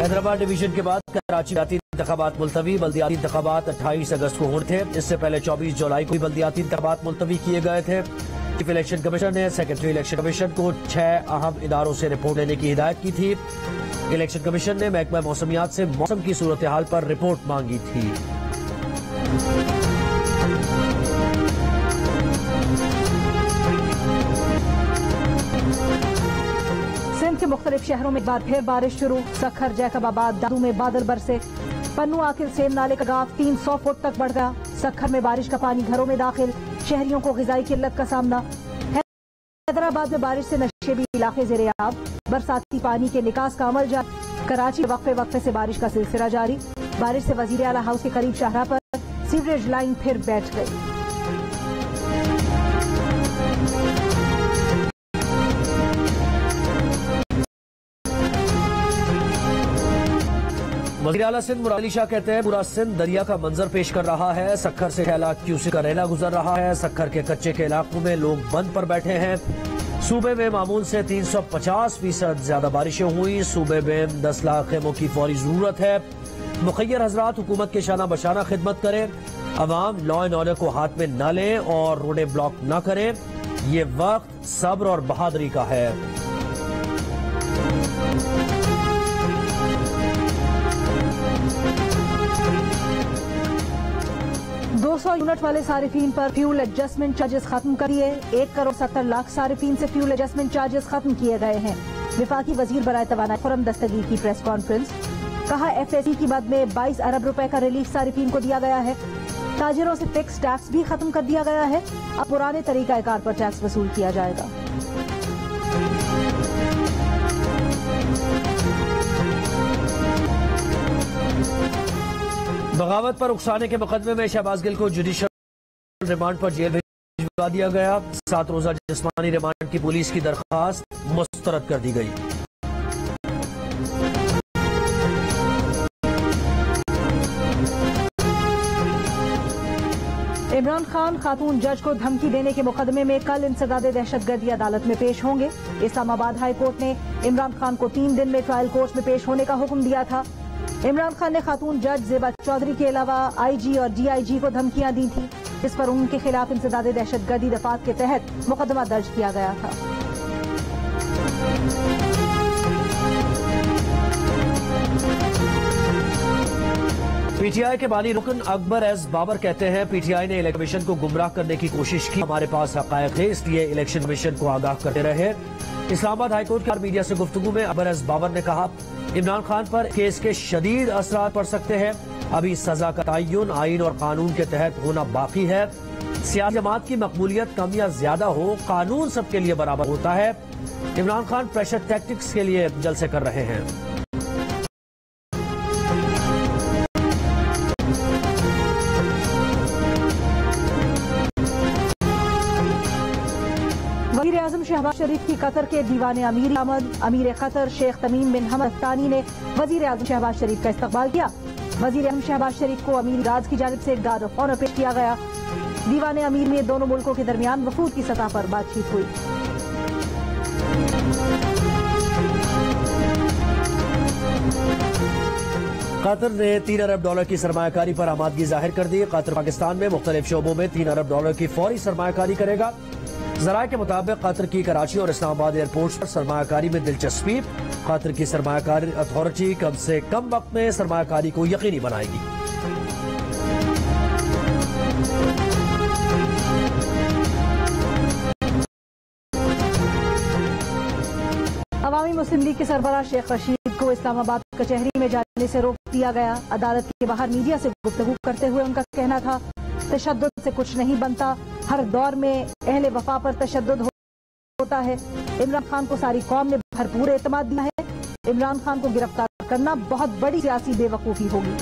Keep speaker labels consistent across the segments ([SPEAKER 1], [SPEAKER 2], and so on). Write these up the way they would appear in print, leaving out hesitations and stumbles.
[SPEAKER 1] Hyderabad division के बाद कराची बल्दियाती इंतखाबात मुलतवी। बल्दियाती इंतखाबात 28 अगस्त को होने थे। इससे पहले 24 जुलाई को बल्दियाती इंतखाबात मुलतवी किए गए थे। चीफ इलेक्शन कमीशन ने सेक्रेटरी इलेक्शन कमीशन को 6 अहम इदारों से रिपोर्ट लेने की हिदायत की थी। इलेक्शन कमीशन ने महकमा मौसमियात से मौसम की सूरत हाल पर रिपोर्ट मांगी थी।
[SPEAKER 2] सिंध के मुख्तलिफ शहरों में एक बार फिर बारिश शुरू। सखर, जैकबाबाद, दादू में बादल बरसे। पन्नू, आकिल, सेम नाले का गाफ 300 फुट तक बढ़ गया। सखर में बारिश का पानी घरों में दाखिल, शहरियों को ग़िज़ाई किल्लत का सामना। हैदराबाद में बारिश से नशेबी इलाके ज़ेर-ए-आब, बरसाती पानी के निकास का अमल जारी। कराची वक्फे वक्फे से बारिश का सिलसिला जारी। बारिश से वज़ीर आला हाउस के करीब शाहरा पर सीवरेज लाइन फिर बैठ गई।
[SPEAKER 1] वज़ीर आला सिंध मुराद अली शाह कहते हैं पूरा सिंध दरिया का मंजर पेश कर रहा है। सखर से 6 लाख क्यूसेक का रेला गुजर रहा है। सखर के कच्चे के इलाकों में लोग बंद पर बैठे हैं। सूबे में मामूल से 350% ज्यादा बारिशें हुई। सूबे में 10 लाख खेमों की फौरी जरूरत है। मुखय्यर हजरात हुकूमत के शाना बशाना खिदमत करें। अवाम लॉ एंड ऑर्डर को हाथ में न लें और रोडें ब्लॉक न करें। ये वक्त सब्र और बहादुरी का है।
[SPEAKER 2] 200 यूनिट वाले सारिफीन पर फ्यूल एडजस्टमेंट चार्जेस खत्म करिए। 1 करोड़ 70 लाख सारिफीन से फ्यूल एडजस्टमेंट चार्जेस खत्म किए गए हैं। विफाकी वजीर बराए तवानाई खुर्रम दस्तगीर की प्रेस कॉन्फ्रेंस। कहा FAC की मद में 22 अरब रुपए का रिलीफ सारिफीन को दिया गया है। ताजिरों से फिक्स टैक्स भी खत्म कर दिया गया है। अब पुराने तरीकाकार पर टैक्स वसूल किया जाएगा।
[SPEAKER 1] बगावत पर उकसाने के मुकदमे में शहबाज गिल को जुडिशल रिमांड पर जेल भिजवा दिया गया। 7 रोजा जिस्मानी रिमांड की पुलिस की दरख्वास्त मुस्तरद कर दी गई।
[SPEAKER 2] इमरान खान खातून जज को धमकी देने के मुकदमे में कल इंसदादे दहशतगर्दी अदालत में पेश होंगे। इस्लामाबाद हाई कोर्ट ने इमरान खान को 3 दिन में ट्रायल कोर्ट में पेश होने का हुक्म दिया था। इमरान खान ने खातून जज ज़ेबा चौधरी के अलावा IG और DIG को धमकियां दी थी, जिस पर उनके खिलाफ इंसदादे दहशतगर्दी दफात के तहत मुकदमा दर्ज किया गया था।
[SPEAKER 1] PTI के बानी रुकन अकबर एस बाबर कहते हैं PTI ने इलेक्शन कमीशन को गुमराह करने की कोशिश की। हमारे पास हकायक है, इसलिए इलेक्शन कमीशन को आगाह करते रहे। इस्लामाबाद हाईकोर्ट के मीडिया से गुफ्तगू में अकबर एस बाबर ने कहा इमरान खान पर केस के शदीद असरात पड़ सकते हैं। अभी सजा का तयन आइन और कानून के तहत होना बाकी है। सियासी जमात की मकबूलियत कम या ज्यादा हो, कानून सबके लिए बराबर होता है। इमरान खान प्रेशर टैक्टिक्स के लिए जलसे कर रहे हैं।
[SPEAKER 2] वज़ीर आज़म शहबाज शरीफ की कतर के दीवाने अमीर आमद। अमीर कतर शेख तमीम बिन हमद तानी ने वज़ीर आज़म शहबाज शरीफ का इस्तकबाल किया। वज़ीर आज़म शहबाज शरीफ को अमीर राज की जानिब से गार्ड ऑफ ऑनर पेश किया गया। दीवाने अमीर में दोनों मुल्कों के दरमियान वफूद की सतह पर बातचीत हुई।
[SPEAKER 1] कतर ने $3 अरब की सरमायाकारी पर आमादगी जाहिर कर दी। कतर पाकिस्तान में मुख्तलिफ शोबों में $3 अरब की फौरी सरमायाकारी करेगा। जराये के मुताबिक कतर की कराची और इस्लामाबाद एयरपोर्ट पर सरमायाकारी में दिलचस्पी। कतर की सरमायाकारी अथॉरिटी कम से कम वक्त में सरमायाकारी को यकीनी बनाएगी।
[SPEAKER 2] अवामी मुस्लिम लीग के सरबराह शेख रशीद को इस्लामाबाद कचहरी में जाने से रोक दिया गया। अदालत के बाहर मीडिया से गुफ्तगू करते हुए उनका कहना था तशद्दुद से कुछ नहीं बनता। हर दौर में अहले वफा पर तशद्दुद होता है। इमरान खान को सारी कौम ने भरपूर एतमाद दिया है। इमरान खान को गिरफ्तार करना बहुत बड़ी सियासी बेवकूफी होगी।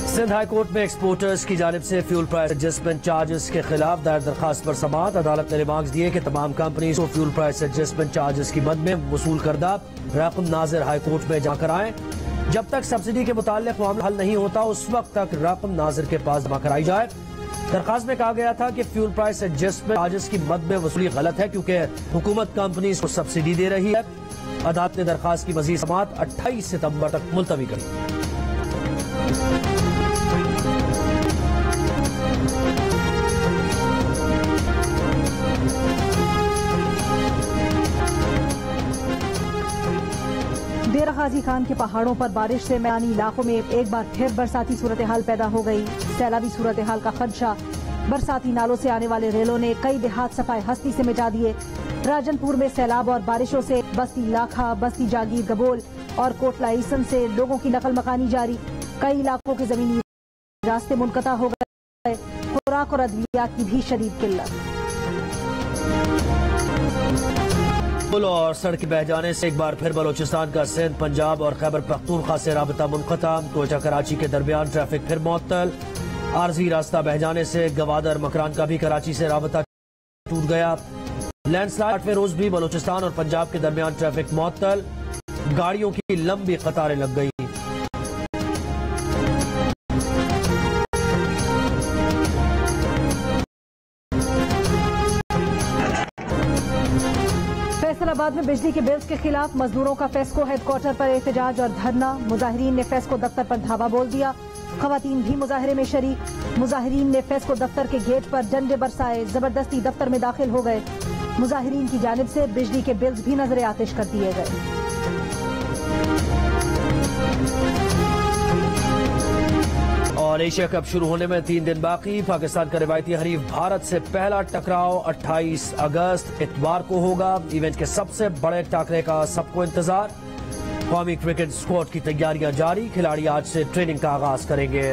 [SPEAKER 1] सिंध हाई कोर्ट में एक्सपोर्टर्स की जानिब से फ्यूल प्राइस एडजस्टमेंट चार्जेस के खिलाफ दायर दरखास्त पर समाअत। अदालत ने रिमार्क्स दिए कि तमाम कंपनीज को फ्यूल प्राइस एडजस्टमेंट चार्जेस की मद में वसूल करदा रकम नाजिर हाई कोर्ट में जमा कराएं। जब तक सब्सिडी के मुताल्लिक मामला हल नहीं होता उस वक्त तक रकम नाजिर के पास जमा कराई जाए। दरखास्त में कहा गया था कि फ्यूल प्राइस एडजस्टमेंट चार्जेस की मद में वसूली गलत है क्योंकि हुकूमत कंपनी को सब्सिडी दे रही है। अदालत ने दरखास्त की मजीद समाअत 28 सितंबर तक मुलतवी करी।
[SPEAKER 2] डेरा गाजी खान के पहाड़ों पर बारिश से मैदानी इलाकों में एक बार फिर बरसाती सूरत हाल पैदा हो गई। सैलाबी सूरत हाल का खदशा। बरसाती नालों से आने वाले रेलों ने कई देहात सफाई हस्ती से मिटा दिए। राजनपुर में सैलाब और बारिशों से बस्ती लाखा, बस्ती जागीर गबोल और कोटला ईसन से लोगों की नकल मकानी जारी। कई इलाकों के जमीनी रास्ते मुनक़ता हो गए। खुराक और अद्वियात की भी शदीद किल्लत।
[SPEAKER 1] पुल और सड़क बह जाने से एक बार फिर बलोचिस्तान का सिंध, पंजाब और खैबर पख्तूनख्वा से राबता मुनक़ता। कोयटा कराची के दरमियान ट्रैफिक फिर मुअत्तल। आरजी रास्ता बह जाने से गवादर मकरान का भी कराची से राबता टूट गया। लैंडस्लाइड 8वें रोज भी बलोचिस्तान और पंजाब के दरमियान ट्रैफिक मुअत्तल। गाड़ियों की लंबी कतारें लग गई।
[SPEAKER 2] फैसलाबाद में बिजली के बिल्स के खिलाफ मजदूरों का फेस्को हेडक्वार्टर पर एहतजाज और धरना। मुजाहिरीन ने फेस्को दफ्तर पर धावा बोल दिया। खवातीन भी मुजाहरे में शरीक। मुजाहिरीन ने फेस्को दफ्तर के गेट पर डंडे बरसाए, जबरदस्ती दफ्तर में दाखिल हो गए। मुजाहिरीन की जानिब से बिजली के बिल्स भी नजर आतिश कर दिए गए।
[SPEAKER 1] और एशिया कप शुरू होने में 3 दिन बाकी। पाकिस्तान का रिवायती हरीफ भारत से पहला टकराव 28 अगस्त इतवार को होगा। इवेंट के सबसे बड़े टाकरे का सबको इंतजार। कौमी क्रिकेट स्क्वाड की तैयारियां जारी। खिलाड़ी आज से ट्रेनिंग का आगाज करेंगे।